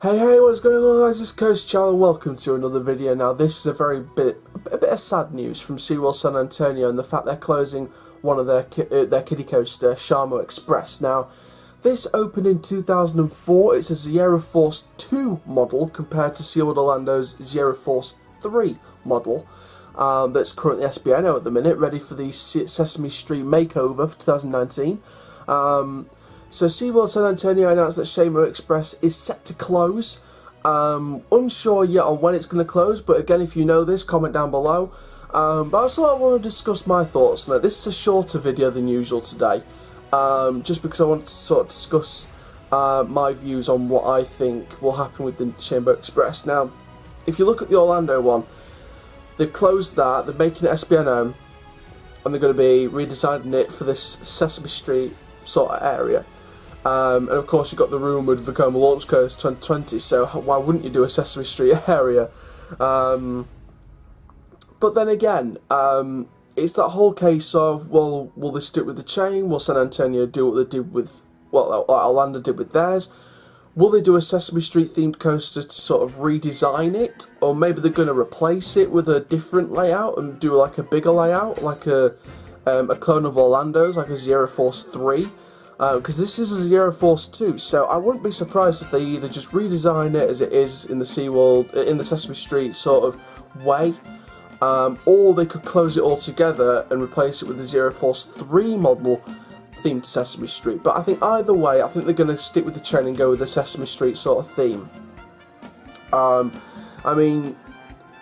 Hey, what's going on, guys? This is Coast Channel. Welcome to another video. Now, this is a bit of sad news from Seaworld San Antonio and the fact they're closing one of their kiddie coaster, Shamu Express. Now, this opened in 2004. It's a Sierra Force 2 model compared to Seaworld Orlando's Sierra Force 3 model. That's currently SBNO at the minute, ready for the Sesame Street makeover for 2019. So Seaworld San Antonio announced that Shamu Express is set to close. Unsure yet on when it's going to close, but again, if you know this, comment down below. But I also want to discuss my thoughts. Now, this is a shorter video than usual today, just because I want to sort of discuss my views on what I think will happen with the Shamu Express. Now, if you look at the Orlando one, they've closed that, they're making it SBNO, and they're going to be redesigning it for this Sesame Street sort of area. And of course, you've got the rumoured Vekoma Launch Coaster 2020, so why wouldn't you do a Sesame Street area? But then again, it's that whole case of, well, will they stick with the chain? Will San Antonio do what they did with, well, like Orlando did with theirs? Will they do a Sesame Street themed coaster to sort of redesign it? Or maybe they're going to replace it with a different layout and do like a bigger layout, like a clone of Orlando's, like a Sierra Force 3. Because this is a Sierra Force 2, so I wouldn't be surprised if they either just redesign it as it is in the Seaworld, in the Sesame Street sort of way, or they could close it all together and replace it with the Sierra Force 3 model themed Sesame Street. But I think either way, I think they're going to stick with the chain and go with the Sesame Street sort of theme. I mean,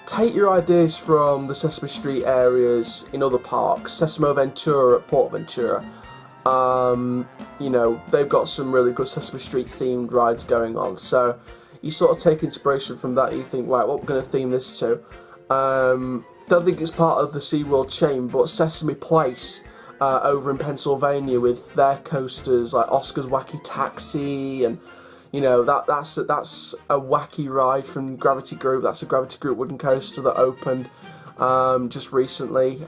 take your ideas from the Sesame Street areas in other parks, Sesame Ventura at Port Ventura. You know, they've got some really good Sesame Street themed rides going on, so you sort of take inspiration from that. You think, right, what we're going to theme this to? Don't think it's part of the SeaWorld chain, but Sesame Place over in Pennsylvania with their coasters like Oscar's Wacky Taxi, and you know, that's a wacky ride from Gravity Group. That's a Gravity Group wooden coaster that opened just recently.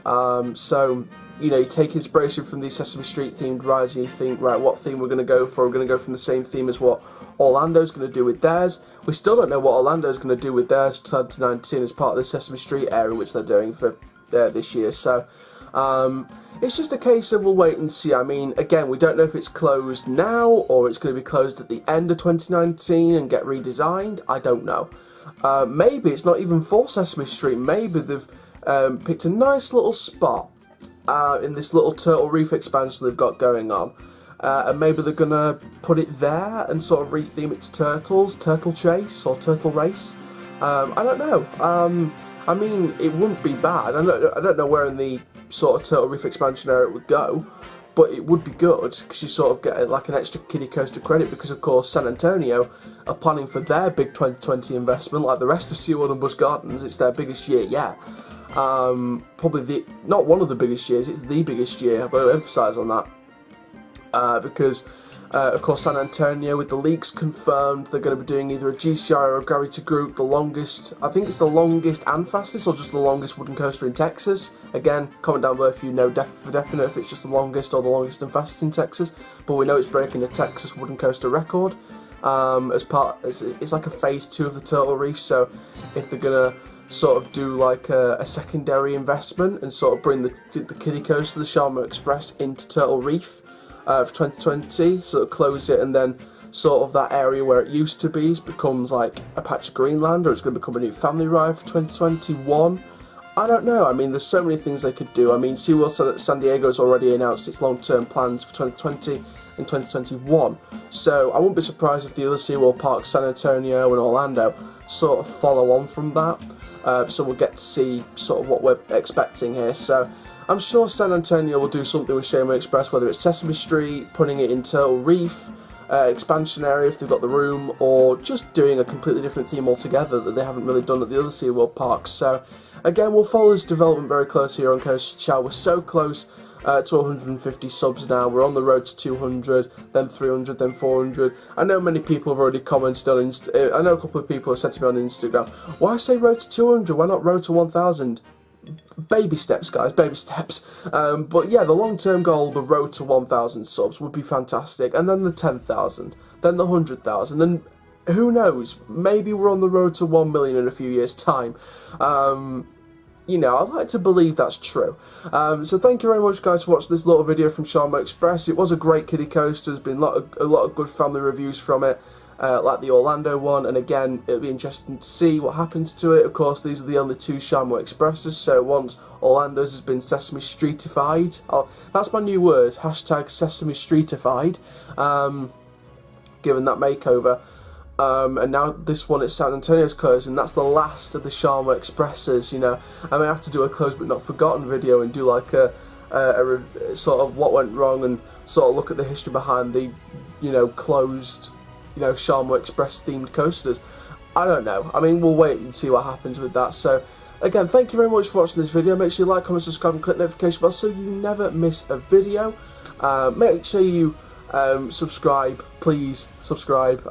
So you know, you take inspiration from these Sesame Street themed rides and you think, right, what theme we're going to go for? We're going to go from the same theme as what Orlando's going to do with theirs. We still don't know what Orlando's going to do with theirs for 2019 as part of the Sesame Street area, which they're doing for this year. So it's just a case of we'll wait and see. I mean, again, we don't know if it's closed now or it's going to be closed at the end of 2019 and get redesigned. I don't know. Maybe it's not even for Sesame Street. Maybe they've picked a nice little spot in this little Turtle Reef expansion they've got going on, and maybe they're gonna put it there and sort of retheme it to turtles, Turtle Chase or Turtle Race. I don't know. I mean, it wouldn't be bad. I don't know where in the sort of Turtle Reef expansion area it would go, but it would be good because you sort of get like an extra kiddie coaster credit, because of course San Antonio are planning for their big 2020 investment like the rest of SeaWorld and Busch Gardens. It's their biggest year yet. Probably not one of the biggest years, it's the biggest year. I've got to emphasise on that, because of course San Antonio, with the leaks confirmed, they're going to be doing either a GCI or a Gravity Group, the longest, I think it's the longest and fastest, or just the longest wooden coaster in Texas. Again, comment down below if you know for definite if it's just the longest or the longest and fastest in Texas, but we know it's breaking the Texas wooden coaster record. As part, it's like a phase 2 of the Turtle Reef, so if they're going to sort of do like a secondary investment and sort of bring the kiddie coaster, the Shamu Express, into Turtle Reef for 2020, sort of close it, and then sort of that area where it used to be becomes like a patch of Greenland, or it's going to become a new family ride for 2021. I don't know. I mean, there's so many things they could do. I mean, SeaWorld San Diego has already announced its long-term plans for 2020 and 2021, so I wouldn't be surprised if the other SeaWorld parks, San Antonio and Orlando, sort of follow on from that. So we'll get to see sort of what we're expecting here. So I'm sure San Antonio will do something with Shamu Express, whether it's Sesame Street, putting it in Turtle Reef expansion area if they've got the room, or just doing a completely different theme altogether that they haven't really done at the other SeaWorld parks. So again, we'll follow this development very closely here on Coast Chow. We're so close to 150 subs now. We're on the road to 200, then 300, then 400. I know many people have already commented on I know a couple of people have said to me on Instagram, why say road to 200, why not road to 1000? Baby steps, guys, baby steps. But yeah, the long-term goal, the road to 1000 subs would be fantastic, and then the 10,000, then the 100,000, and who knows? Maybe we're on the road to 1 million in a few years' time. You know, I'd like to believe that's true. So thank you very much, guys, for watching this little video from Shamu Express. It was a great kiddie coaster. There's been a lot of good family reviews from it, like the Orlando one. And again, it'll be interesting to see what happens to it. Of course, these are the only 2 Shamu Expresses. So once Orlando's has been Sesame Streetified, that's my new word, hashtag Sesame Streetified, given that makeover. And now this one is San Antonio's closed, and that's the last of the Shamu Expresses. You know, I may have to do a closed but not forgotten video and do like a sort of what went wrong and sort of look at the history behind the, you know, closed, you know, Shamu Express themed coasters. I don't know. I mean, we'll wait and see what happens with that. So again, thank you very much for watching this video. Make sure you like, comment, subscribe, and click the notification bell so you never miss a video. Make sure you subscribe, please subscribe.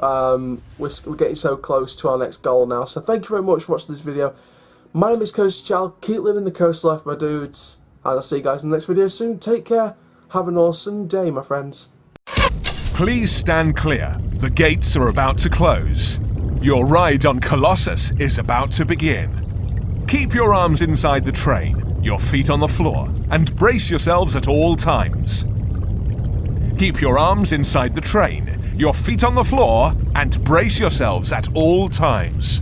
We're getting so close to our next goal now, so thank you very much for watching this video. My name is Coast Chal. Keep living the coast life, my dudes, and I'll see you guys in the next video soon. Take care, have an awesome day, my friends. Please stand clear. The gates are about to close. Your ride on Colossus is about to begin. Keep your arms inside the train, your feet on the floor, and brace yourselves at all times. Keep your arms inside the train, your feet on the floor, and brace yourselves at all times.